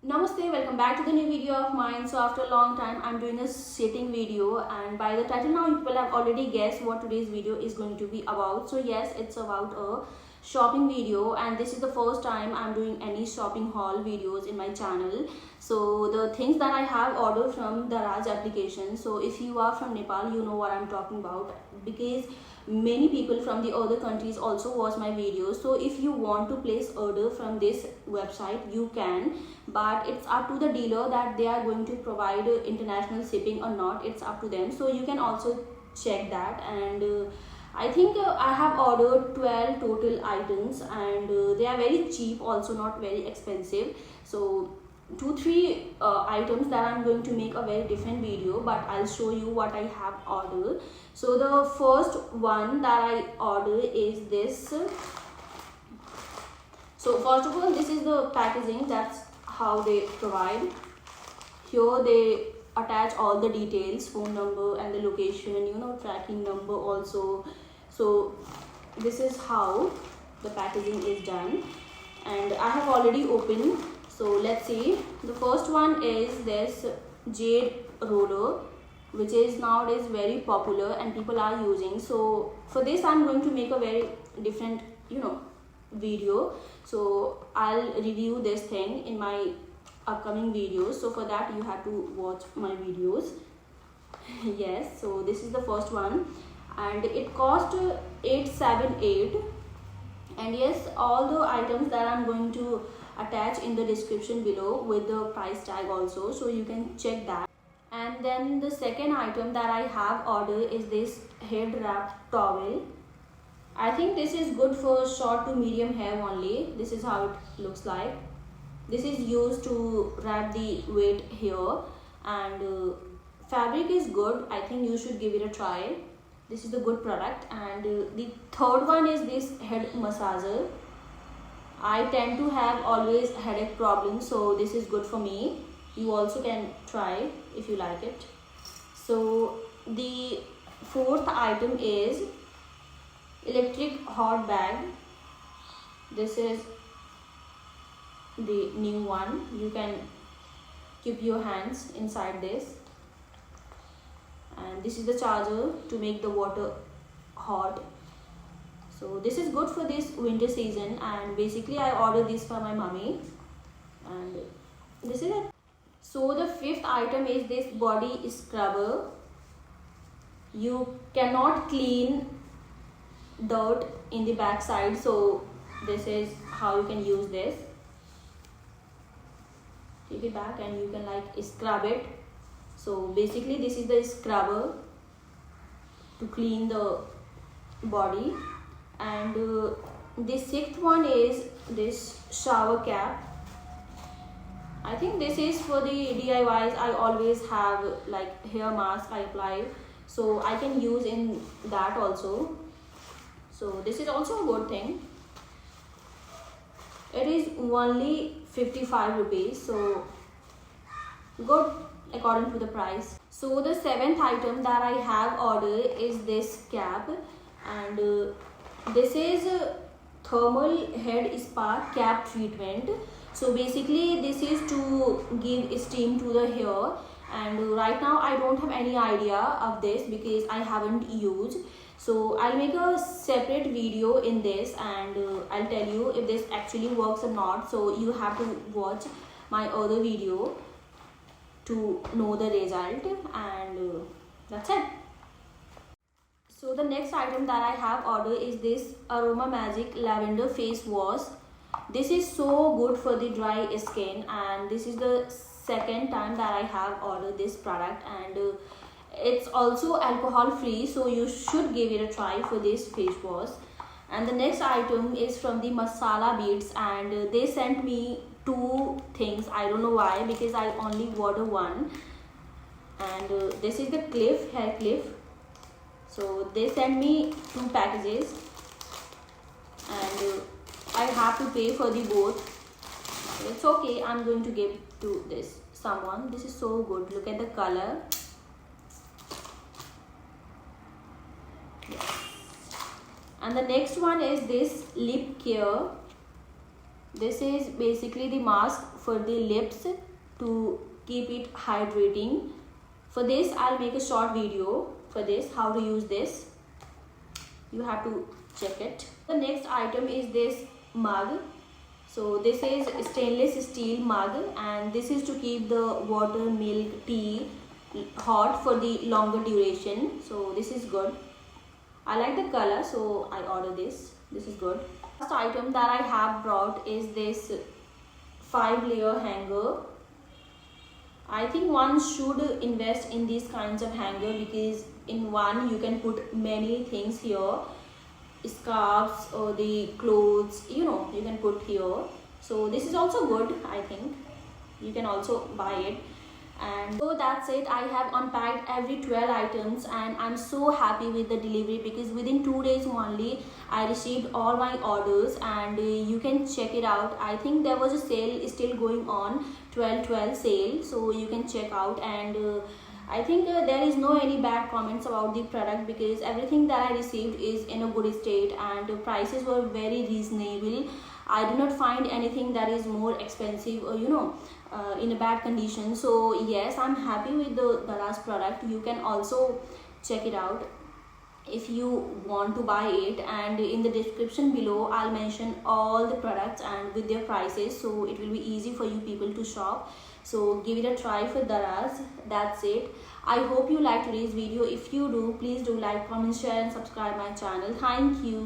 Namaste, welcome back to the new video of mine. So after a long time I'm doing a sitting video, and by the title now you people have already guessed what today's video is going to be about. So yes, it's about a shopping video, and this is the first time I'm doing any shopping haul videos in my channel. So the things that I have ordered from the Raj application. So if you are from Nepal, you know what I'm talking about, because many people from the other countries also watch my videos. So if you want to place order from this website, you can, but it's up to the dealer that they are going to provide international shipping or not. It's up to them, so you can also check that. And I think I have ordered 12 total items, and they are very cheap, also not very expensive. So 2-3 items that I'm going to make a very different video, but I'll show you what I have ordered. So the first one that I ordered is this. So first of all, this is the packaging. That's how they provide. Here they attach all the details, phone number and the location, tracking number also. So this is how the packaging is done, and I have already opened. So let's see. The first one is this jade roller, which is nowadays very popular and people are using. So for this I'm going to make a very different video. So I'll review this thing in my upcoming videos, so for that you have to watch my videos. Yes, so this is the first one, and it cost 878. And yes, all the items that I'm going to attach in the description below with the price tag also, so you can check that. And then the second item that I have ordered is this head wrap towel. I think this is good for short to medium hair only. This is how it looks like. This is used to wrap the wet hair, and fabric is good. I think you should give it a try. This is the good product. And the third one is this head massager. I tend to have always headache problems, so this is good for me. You also can try if you like it. So the fourth item is electric hot bag. This is the new one. You can keep your hands inside this, and this is the charger to make the water hot. So this is good for this winter season, and basically I ordered this for my mommy, and this is it. So the fifth item is this body scrubber. You cannot clean dirt in the back side, so this is how you can use this. Take it back and you can scrub it. So basically this is the scrubber to clean the body. And the sixth one is this shower cap. I think this is for the DIYs. I always have hair mask I apply, so I can use in that also. So this is also a good thing. It is only 55 rupees, so good according to the price. So the seventh item that I have ordered is this cap, and this is thermal head spa cap treatment. So basically this is to give steam to the hair, and right now I don't have any idea of this because I haven't used. So I'll make a separate video in this, and I'll tell you if this actually works or not. So you have to watch my other video to know the result, and that's it. So the next item that I have ordered is this Aroma Magic Lavender Face Wash. This is so good for the dry skin, and this is the second time that I have ordered this product, and it's also alcohol free, so you should give it a try for this face wash. And the next item is from the Masala Beads, and they sent me two things. I don't know why, because I only ordered one. And this is the hair clip. So they sent me two packages, and I have to pay for the both. It's okay, I'm going to give to this someone. This is so good. Look at the color. Yes. And the next one is this lip care. This is basically the mask for the lips to keep it hydrating. For this I'll make a short video for this, how to use this. You have to check it. The next item is this mug. So this is stainless steel mug, and this is to keep the water, milk, tea hot for the longer duration. So this is good. I like the color, so I order this. This is good. First item that I have brought is this 5-layer hanger. I think one should invest in these kinds of hanger because in one you can put many things here, scarves or the clothes, you know, you can put here. So this is also good. I think you can also buy it. And so that's it. I have unpacked every 12 items and I'm so happy with the delivery because within 2 days only I received all my orders, and you can check it out. I think there was a sale still going on, 12/12 sale, so you can check out. And I think there is no any bad comments about the product because everything that I received is in a good state and the prices were very reasonable. I do not find anything that is more expensive or in a bad condition. So yes, I'm happy with the Daraz product. You can also check it out if you want to buy it, and in the description below I'll mention all the products and with their prices, so it will be easy for you people to shop. So give it a try for Daraz. That's it. I hope you liked today's video. If you do, please do like, comment, share and subscribe my channel. Thank you.